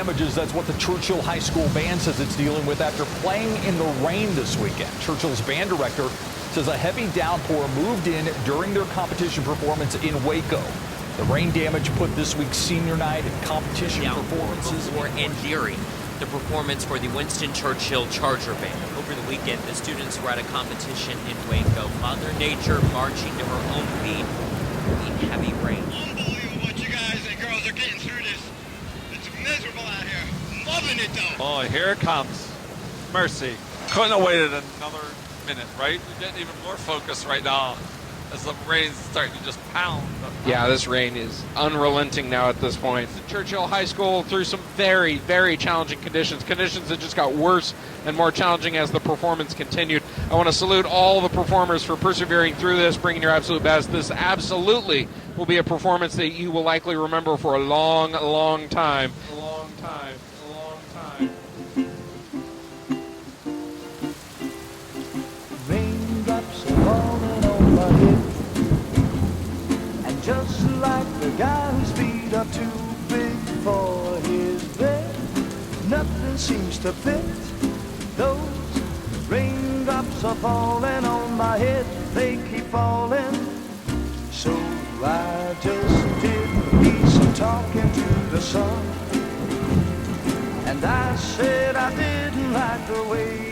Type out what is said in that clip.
damages. That's what the Churchill High School band says it's dealing with after playing in the rain this weekend. Churchill's band director says a heavy downpour moved in during their competition performance in Waco. The rain damage put this week's senior night and competition performances were endearing the performance for the Winston Churchill Charger Band. Over the weekend, the students were at a competition in Waco. Mother Nature marching to her own beat in heavy rain. Unbelievable what you guys and girls are getting through this. It's miserable out here. Loving it though. Oh, here it comes. Mercy. Couldn't have waited another minute, right? We're getting even more focused right now as the rain's starting to just pound. Yeah, this rain is unrelenting now at this point. Churchill High School through some very, very challenging conditions that just got worse and more challenging as the performance continued. I want to salute all the performers for persevering through this, bringing your absolute best. This absolutely will be a performance that you will likely remember for a long, long time. A long time. A long time. Raindrops are falling on my head, and just like the guy whose feet are too big for his bed, nothing seems to fit. Those raindrops are falling on my head, they keep falling. So I just did me some talking to the sun, and I said I didn't like the way